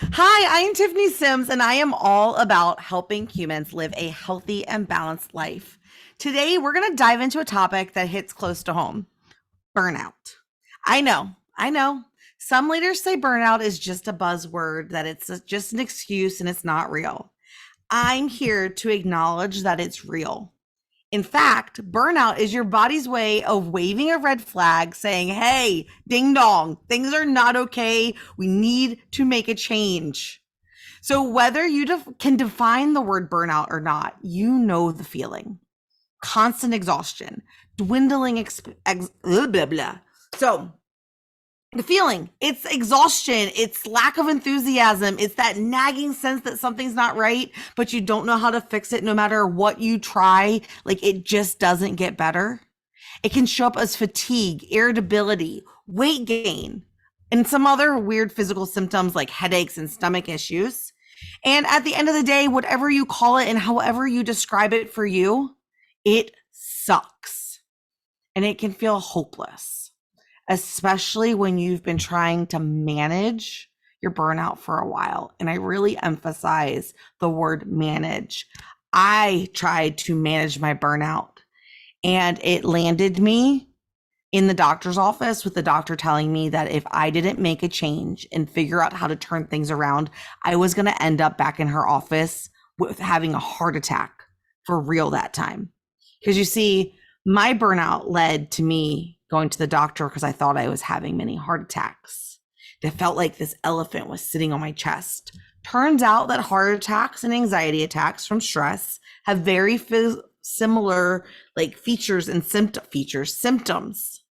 Hi, I'm Tiffany Simms, and I am all about helping humans live a healthy and balanced life. Today, we're going to dive into a topic that hits close to home: burnout. I know. Some leaders say burnout is just a buzzword, that just an excuse and it's not real. I'm here to acknowledge that it's real. In fact, burnout is your body's way of waving a red flag saying, hey, ding dong, things are not okay. We need to make a change. So, whether you can define the word burnout or not, you know the feeling: constant exhaustion, dwindling, blah, blah, blah. So, the feeling, it's exhaustion, it's lack of enthusiasm, it's that nagging sense that something's not right, but you don't know how to fix it no matter what you try. Like, it just doesn't get better. It can show up as fatigue, irritability, weight gain, and some other weird physical symptoms like headaches and stomach issues. And at the end of the day, whatever you call it and however you describe it for you, it sucks. And it can feel hopeless, especially when you've been trying to manage your burnout for a while. And I really emphasize the word manage. I tried to manage my burnout, and it landed me in the doctor's office with the doctor telling me that if I didn't make a change and figure out how to turn things around, I was going to end up back in her office with having a heart attack for real that time. Because you see, my burnout led to me going to the doctor because I thought I was having many heart attacks. It felt like this elephant was sitting on my chest. Turns out that heart attacks and anxiety attacks from stress have very similar like features and symptoms.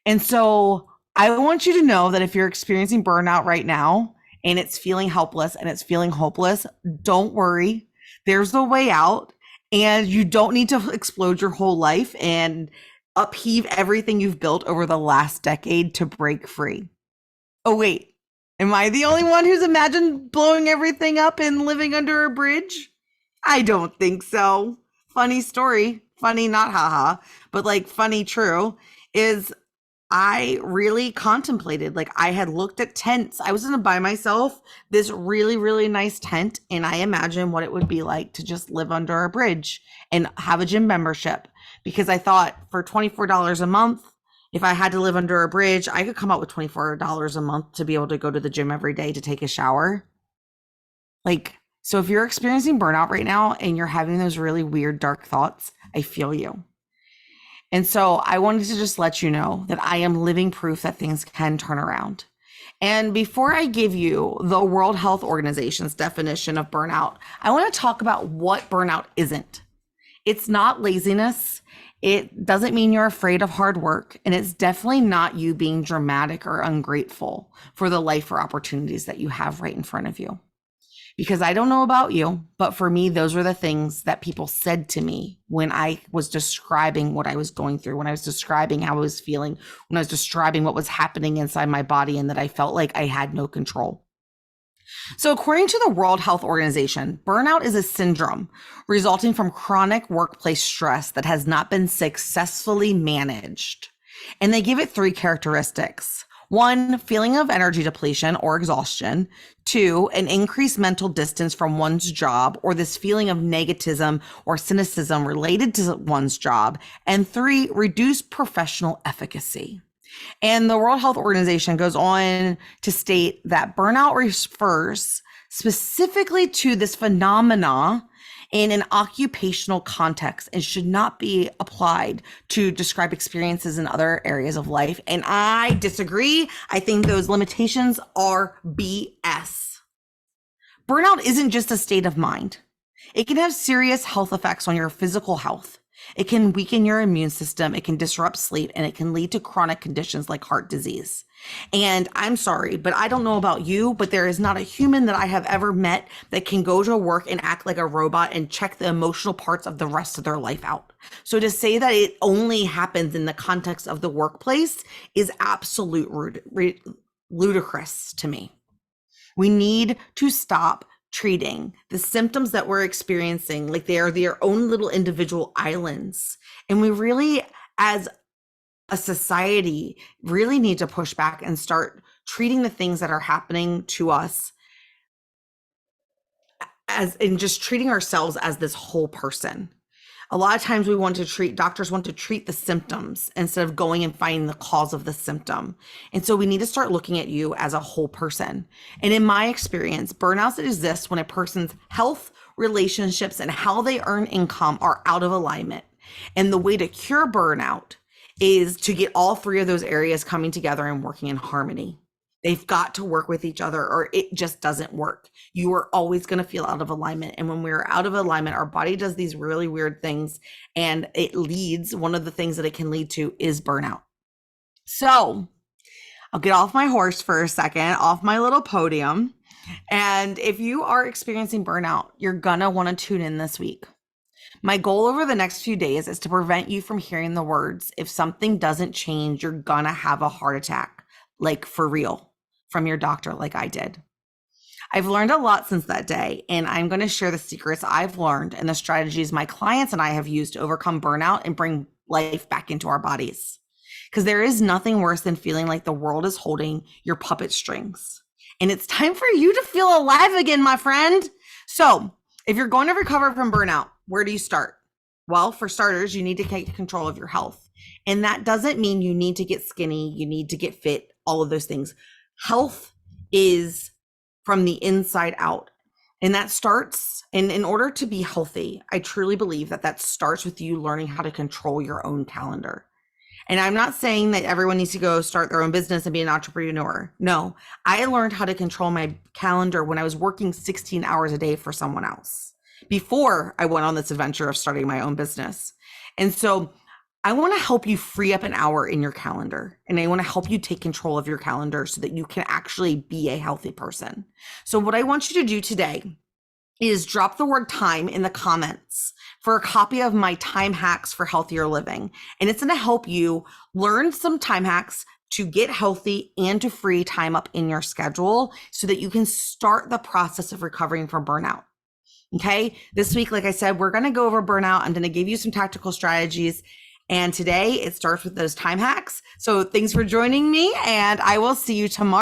And so I want you to know that if you're experiencing burnout right now and it's feeling helpless and it's feeling hopeless, don't worry. There's a way out, and you don't need to explode your whole life and upheave everything you've built over the last decade to break free. Oh, wait. Am I the only one who's imagined blowing everything up and living under a bridge? I don't think so. Funny story. Funny, not haha, but like funny, true, is I really contemplated, like, I had looked at tents. I was going to buy myself this really, really nice tent, and I imagined what it would be like to just live under a bridge and have a gym membership, because I thought for $24 a month, if I had to live under a bridge, I could come up with $24 a month to be able to go to the gym every day to take a shower. Like, so if you're experiencing burnout right now and you're having those really weird, dark thoughts, I feel you. And so I wanted to just let you know that I am living proof that things can turn around. And before I give you the World Health Organization's definition of burnout, I want to talk about what burnout isn't. It's not laziness. It doesn't mean you're afraid of hard work. And it's definitely not you being dramatic or ungrateful for the life or opportunities that you have right in front of you. Because I don't know about you, but for me, those were the things that people said to me when I was describing what I was going through, when I was describing how I was feeling, when I was describing what was happening inside my body, and that I felt like I had no control. So, according to the World Health Organization, burnout is a syndrome resulting from chronic workplace stress that has not been successfully managed. And they give it three characteristics: one, feeling of energy depletion or exhaustion; two, an increased mental distance from one's job, or this feeling of negativism or cynicism related to one's job; and three, reduced professional efficacy. And the World Health Organization goes on to state that burnout refers specifically to this phenomena in an occupational context and should not be applied to describe experiences in other areas of life. And I disagree. I think those limitations are BS. Burnout isn't just a state of mind. It can have serious health effects on your physical health. It can weaken your immune system, it can disrupt sleep, and it can lead to chronic conditions like heart disease. And I'm sorry, but I don't know about you, but there is not a human that I have ever met that can go to work and act like a robot and check the emotional parts of the rest of their life out. So to say that it only happens in the context of the workplace is absolute ludicrous to me. We need to stop treating the symptoms that we're experiencing like they are their own little individual islands. And we really, as a society, really need to push back and start treating the things that are happening to us as in just treating ourselves as this whole person. A lot of times doctors want to treat the symptoms instead of going and finding the cause of the symptom. And so we need to start looking at you as a whole person. And in my experience, burnouts exist when a person's health, relationships, and how they earn income are out of alignment. And the way to cure burnout is to get all three of those areas coming together and working in harmony. They've got to work with each other or it just doesn't work. You are always going to feel out of alignment. And when we're out of alignment, our body does these really weird things, and one of the things that it can lead to is burnout. So I'll get off my horse for a second, off my little podium. And if you are experiencing burnout, you're going to want to tune in this week. My goal over the next few days is to prevent you from hearing the words, if something doesn't change, you're going to have a heart attack, like for real, from your doctor, like I did. I've learned a lot since that day, and I'm going to share the secrets I've learned and the strategies my clients and I have used to overcome burnout and bring life back into our bodies. Because there is nothing worse than feeling like the world is holding your puppet strings. And it's time for you to feel alive again, my friend. So if you're going to recover from burnout, where do you start? Well, for starters, you need to take control of your health. And that doesn't mean you need to get skinny, you need to get fit, all of those things. Health is from the inside out. And that starts, and in order to be healthy, I truly believe that starts with you learning how to control your own calendar. And I'm not saying that everyone needs to go start their own business and be an entrepreneur. No, I learned how to control my calendar when I was working 16 hours a day for someone else before I went on this adventure of starting my own business. And so I want to help you free up an hour in your calendar, and I want to help you take control of your calendar so that you can actually be a healthy person. So what I want you to do today is drop the word time in the comments for a copy of my time hacks for healthier living. And it's going to help you learn some time hacks to get healthy and to free time up in your schedule so that you can start the process of recovering from burnout. Okay. This week, like I said, we're going to go over burnout. I'm going to give you some tactical strategies. And today it starts with those time hacks. So thanks for joining me, and I will see you tomorrow.